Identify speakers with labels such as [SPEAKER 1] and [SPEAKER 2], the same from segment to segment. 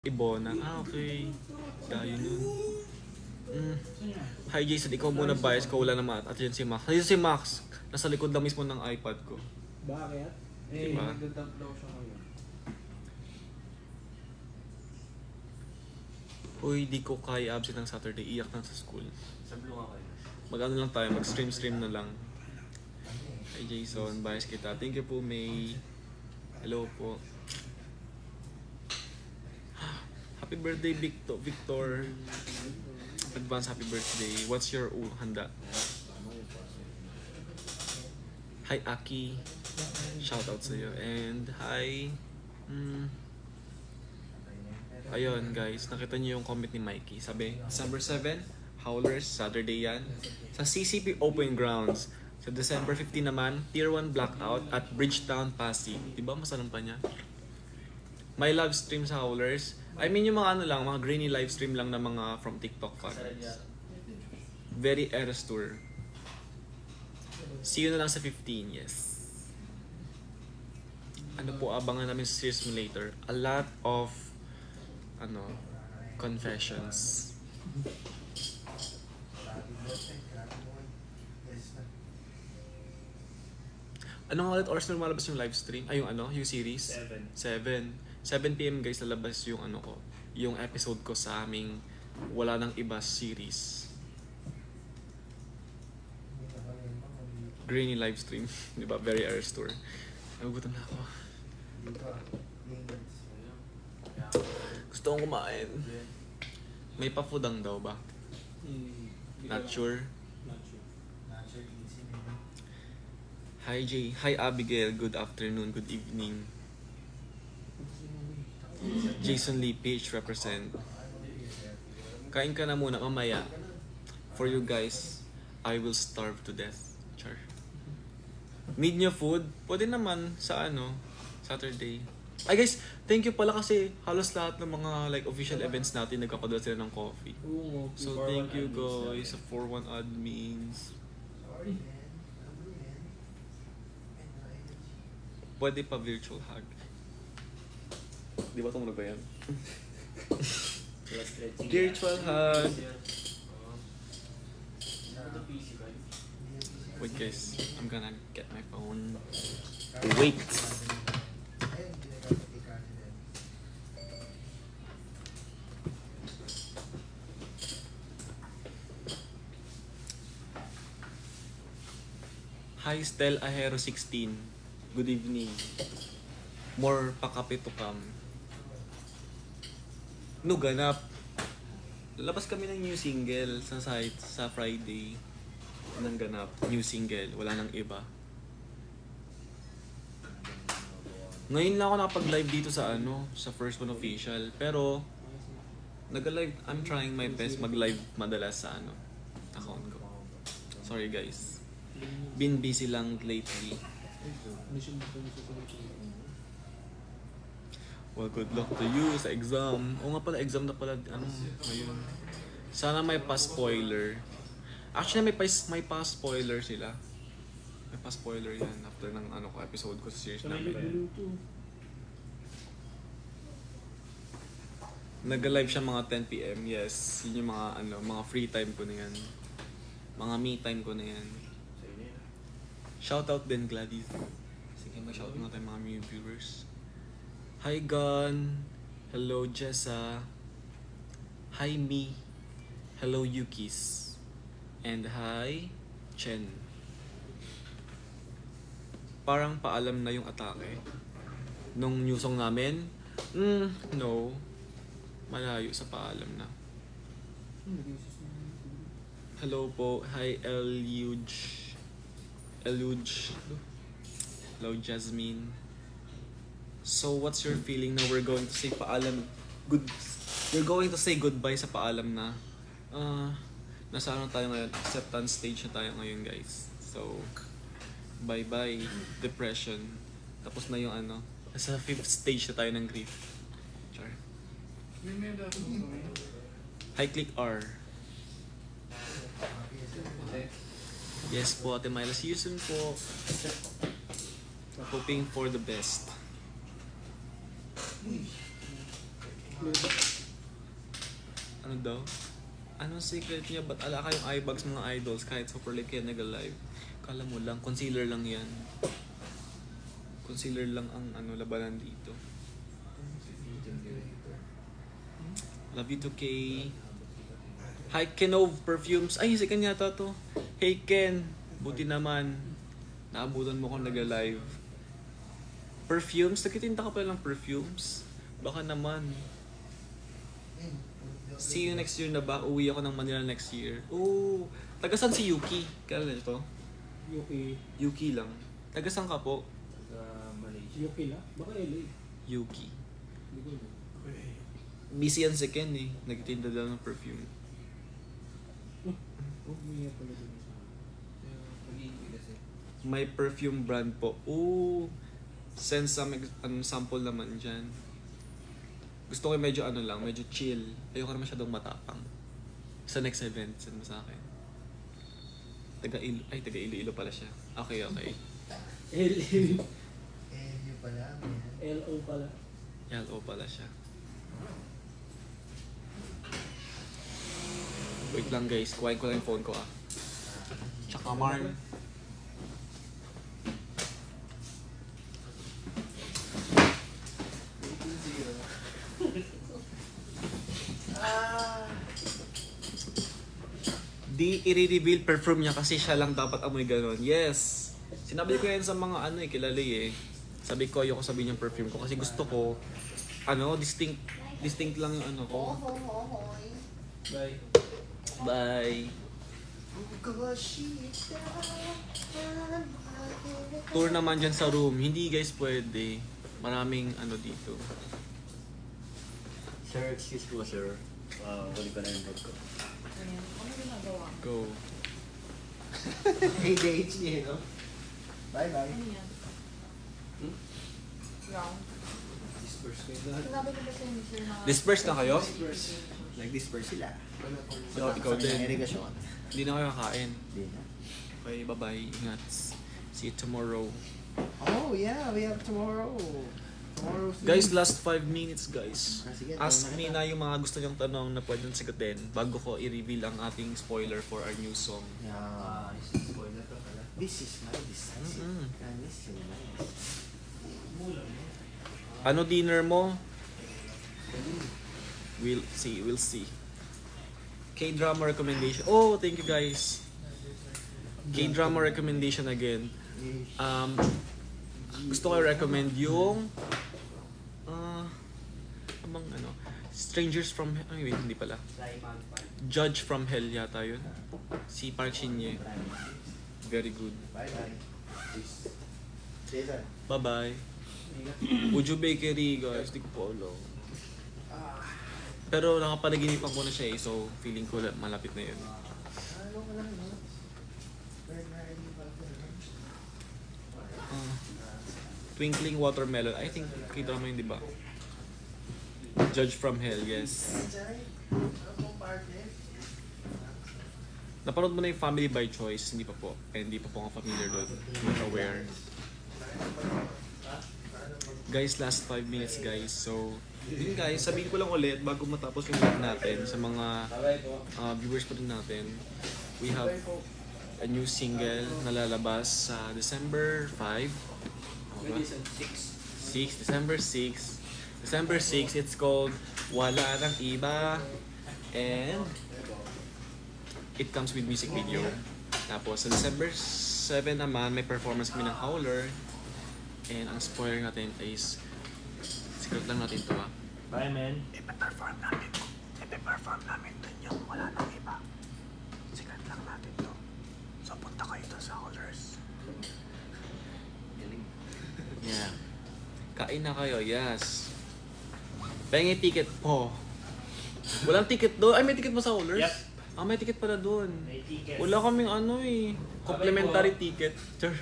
[SPEAKER 1] Ibona. Okay. Dayo nun. Hi Jason, ikaw muna bias ko. Wala naman. At yun si Max. Ayun si Max. Nasa likod lang mismo ng iPad ko.
[SPEAKER 2] Bakit?
[SPEAKER 1] Diba?
[SPEAKER 2] Nagdadump daw siya ngayon.
[SPEAKER 1] Uy, di ko kaya absent ng Saturday. Iyak na sa school.
[SPEAKER 2] Sabi nga kayo.
[SPEAKER 1] Mag-ano lang tayo. Mag-stream na lang. Hi Jason, bias kita. Thank you po, May. Hello po. Happy birthday, Victor. Advance happy birthday. What's your handa? Hi, Aki. Shout out sa'yo. And hi. Ayun, guys. Nakita niyo yung comment ni Mikey. Sabi, December 7, Howlers, Saturday yan. Sa CCP Open Grounds. Sa December 15 naman, Tier 1 Blackout at Bridgetown, Pasig. Diba masanong pa niya? May live stream sa Howlers. I mean yung mga ano lang, mga grainy live stream lang na mga from TikTok fans. Very Eras Tour. See you na lang sa 15, yes. Ano po abangan namin sa Series Simulator? A lot of confessions. Ano nga ulit oras na lumalabas yung live stream? Ay, yung series? 7 p.m. guys, lalabas yung yung episode ko sa aming Wala Nang Iba series. Grainy live stream. Diba? Very Eras Tour. Nagugutom na ako. Gusto kong kumain. May pa-foodang daw ba? Not sure. Hi Jay. Hi Abigail. Good afternoon. Good evening. Jason Lee Page represent. Kain ka na muna mamaya. For you guys, I will starve to death. Char. Need nyo food? Pwede naman sa Saturday. Ay guys, thank you pala kasi halos lahat ng mga official events natin nagkapadala sila ng coffee. So thank you guys sa 41 admins. Pwede pa virtual hug. Di ba tumunog ba yan? Virtual hug. Wait guys, I'm gonna get my phone. Wait. Hi Stel Ahero 16. Good evening. More pakape to come. No ganap. Lalabas kami ng new single sa site sa Friday. Nang ganap, new single, wala nang iba. Ngayon lang ako nakapag-live dito sa sa First One Official, pero nag-live, I'm trying my best mag-live madalas sa account ko. Sorry guys. Been busy lang lately. Well, good luck to you sa exam. O nga pala, exam na pala, ngayon. Sana may pa-spoiler. Actually, may pa-spoiler sila. May pa-spoiler yan after ng episode ko sa series namin. Nag-live siya mga 10 p.m. Yes, yun yung mga free time ko na yan. Mga me time ko na yan. Shoutout din, Gladys. Sige, mag-shoutout nga tayo mga new viewers. Hi, Gun. Hello, Jessa. Hi, Me. Hello, Yukis. And hi, Chen. Parang paalam na yung atake. Nung new song namin, no. Malayo sa paalam na. Hello po. Hi, Eluge. Hello, Jasmine. So, what's your feeling na we're going to say paalam? We're going to say goodbye sa paalam na. Nasa tayo ngayon? Acceptance stage na tayo ngayon, guys. So, bye-bye, depression. Tapos na yung nasa 5th stage na tayo ng grief. Char. Hi, click R. Yes po, Ate Myla. See you soon po. Hoping for the best.
[SPEAKER 2] flavor.
[SPEAKER 1] Ano daw? Anong secret niya? Ba't ala kayong eye bags mga idols kahit super late kayo nag-live? Kala mo lang, concealer lang yan. Concealer lang ang ano labanan dito. Love you to Kay. Hi Kenov Perfumes. Ay, si Ken yata to. Hey Ken, buti naman. Naabutan mo kung nag-live. Perfumes? Nagtitinda ka pala ng perfumes? Baka naman. See you next year na ba? Uwi ako ng Manila next year. Oh, tagasan si Yuki? Kailan ito?
[SPEAKER 2] Yuki.
[SPEAKER 1] Yuki lang. Tagasan ka po?
[SPEAKER 2] Sa Malaysia. Yuki lang? Baka LA.
[SPEAKER 1] Yuki.
[SPEAKER 2] Hindi ko alam.
[SPEAKER 1] Busy yan si Ken eh. Nagtitinda daw ng perfume.
[SPEAKER 2] Oh, may pala din.
[SPEAKER 1] May perfume brand po. Ooh. Send some sample naman dyan. Gusto ko yung medyo ano lang, medyo chill. Ayoko na masyadong matapang. Sa next event, send mo sa akin. Taga Iloilo pala siya. Okay.
[SPEAKER 2] LA.
[SPEAKER 3] LU pala, man.
[SPEAKER 2] LO pala.
[SPEAKER 1] LO pala siya. Wait lang guys, kuhain ko lang yung phone ko ah. Tsaka Marn. Di i-reveal perfume niya kasi siya lang dapat amoy ganon. Yes! Sinabi ko yan sa mga ano eh, kilala eh. Sabi ko, ayoko sabihin yung perfume ko kasi gusto ko, ano, distinct lang yung ano ko. Bye. Bye. Tour naman dyan sa room. Hindi guys pwede. Maraming ano dito.
[SPEAKER 3] Sir, excuse po, sir. Huli pa na yung bag ko.
[SPEAKER 4] Ano ginagawa?
[SPEAKER 1] Go.
[SPEAKER 3] ADHD, no? Bye-bye.
[SPEAKER 4] Ano yan? Round?
[SPEAKER 2] Disperse kayo lahat.
[SPEAKER 4] Sinabi ko ba sa inyo, sir, na...
[SPEAKER 1] Disperse na kayo?
[SPEAKER 3] Nag-disperse sila.
[SPEAKER 1] So, ikaw din.
[SPEAKER 3] Irigasyon.
[SPEAKER 1] Hindi na kayo kakain.
[SPEAKER 3] Hindi na.
[SPEAKER 1] Okay, bye-bye. Ingat. See you tomorrow.
[SPEAKER 3] Oh, yeah. We have tomorrow. Tomorrow.
[SPEAKER 1] Guys, last 5 minutes guys.
[SPEAKER 3] Sige,
[SPEAKER 1] Ask
[SPEAKER 3] tanong
[SPEAKER 1] me
[SPEAKER 3] kita.
[SPEAKER 1] na yung mga gusto nyong tanong na pwedeng sagutin bago ko i-reveal ang ating spoiler for our new song.
[SPEAKER 3] Yeah.
[SPEAKER 2] Spoiler ka pala.
[SPEAKER 3] This is my decisive.
[SPEAKER 1] Mm-mm.
[SPEAKER 3] And this is my
[SPEAKER 1] Ano dinner mo? We'll see. K-drama recommendation. Oh, thank you guys. K-drama recommendation again. Gusto ko i-recommend yung amang ano, Strangers from Hell. Ay, wait, hindi pala. Judge from Hell yata yun. Si Park Shin-ye. Very good.
[SPEAKER 3] Bye-bye. Jason.
[SPEAKER 1] Bye-bye. Uju Bakery, guys. Di ko po alam. Pero nakapanaginipan ko na siya eh. So, feeling ko malapit na yun.
[SPEAKER 3] Ano ko lang, no?
[SPEAKER 1] Twinkling Watermelon. I think k-drama yun, di ba? Judge from Hell, yes. Napanood mo na yung Family by Choice? Hindi pa po. Eh, hindi pa po nga familiar doon. Not aware. Guys, last 5 minutes guys. So, yun guys, sabihin ko lang ulit bago matapos yung live natin sa mga viewers pa rin natin. We have a new single na lalabas sa December 5. Okay. 6, December 6. December 6, it's called Wala Nang Iba. And it comes with music video. Tapos sa December 7 naman, may performance kami ng Howler. And ang spoiler natin is secret lang natin to
[SPEAKER 3] Bye, man.
[SPEAKER 1] Ipe-perform namin dun yung Wala Nang Iba. Secret lang natin to. So punta kayo to sa Howlers. Yeah. Kain na kayo, yes. Pengi ticket po. Walang ticket doon. Ay, may ticket mo sa Howlers?
[SPEAKER 3] Yep.
[SPEAKER 1] Ah, may ticket pala doon.
[SPEAKER 3] May ticket.
[SPEAKER 1] Wala kaming ano eh. Complimentary ticket. Sure.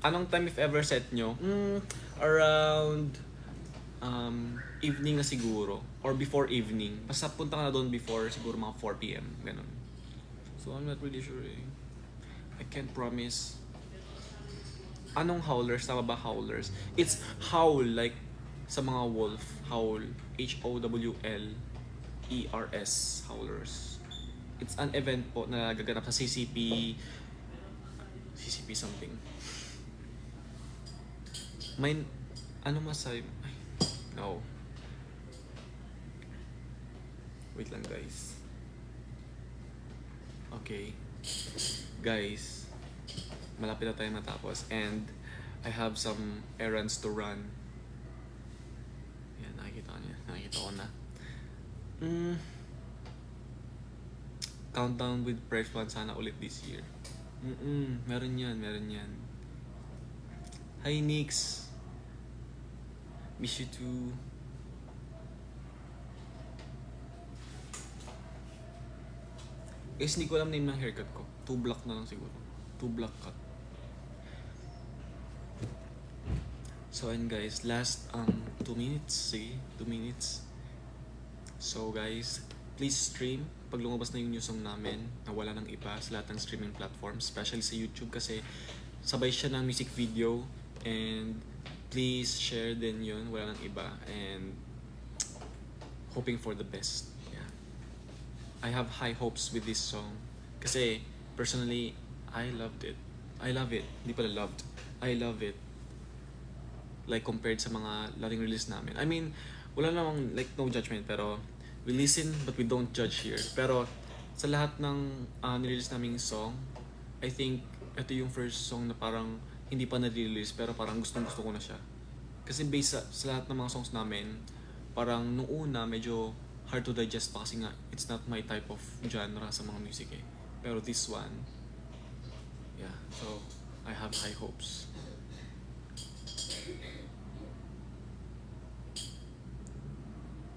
[SPEAKER 1] Anong time if ever set nyo? Around evening na siguro. Or before evening. Basta punta ka na doon before siguro mga 4 p.m. Ganun. So I'm not really sure eh. I can't promise. Anong Howlers? Tama ba Howlers? It's howl like sa mga wolf, howl, HOWLERS, howlers. It's an event po na gaganap sa CCP something. May, ano masabi? Ay, no. Wait lang guys. Okay. Guys, malapit na tayo matapos and I have some errands to run. Yan, nakikita ko na. Countdown with Fresh One sana ulit this year. Meron yan. Hi Nix. Miss you too. Guys, hindi ko alam name ng haircut ko. 2 block na lang siguro. 2 block cut. So and guys, last 2 minutes. Sige, 2 minutes. So guys, please stream pag lumabas na yung new song namin na wala ng iba sa lahat ng streaming platforms, especially sa YouTube kasi sabay siya ng music video, and please share din yun, wala ng iba, and hoping for the best. Yeah, I have high hopes with this song kasi personally I love it. Hindi pala loved, I love it, like compared sa mga lating release namin. I mean, wala namang like no judgment, pero we listen but we don't judge here. Pero sa lahat ng nirelease naming song, I think ito yung first song na parang hindi pa na-release pero parang gustong gusto ko na siya. Kasi based sa lahat ng mga songs namin, parang nung una medyo hard to digest pa kasi nga it's not my type of genre sa mga music eh. Pero this one, yeah, so I have high hopes.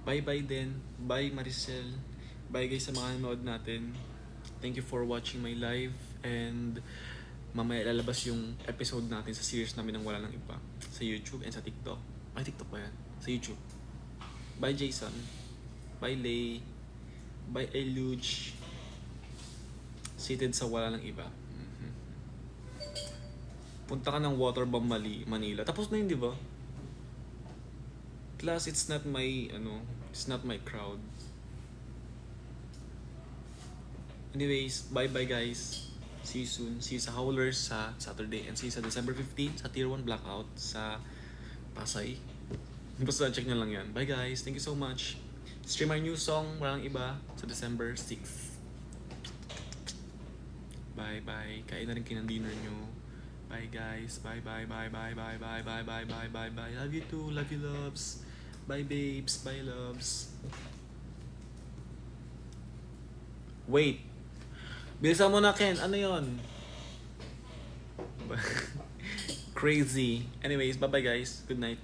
[SPEAKER 1] Bye-bye din. Bye Maricel. Bye guys sa mga nanood natin. Thank you for watching my live. And mamaya lalabas yung episode natin sa series namin ng Wala Nang Iba sa YouTube and sa TikTok. Ay, TikTok pa yan. Sa YouTube. Bye Jason. Bye Lay. Bye Eluge. Seated sa Wala Nang Iba. Punta ka ng Waterbomb Manila. Tapos na yun, di ba? Plus, it's not my crowd. Anyways, bye-bye guys. See you soon. See you sa Howlers sa Saturday and see you sa December 15 sa Tier 1 Blackout sa Pasay. Basta check nyo lang yan. Bye guys. Thank you so much. Stream our new song, Walang Iba, sa December 6. Bye-bye. Kain na rin kayo ng dinner nyo. Bye guys. Bye-bye. Bye-bye. Bye-bye. Bye-bye. Bye-bye. Bye. Love you too. Love you loves. Bye babes. Bye loves. Wait. Bilisan mo na Ken. Ano yon? Crazy. Anyways, bye-bye guys. Good night.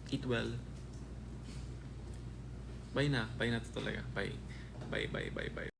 [SPEAKER 1] Eat well. Bye na. Bye na to talaga. Bye. Bye.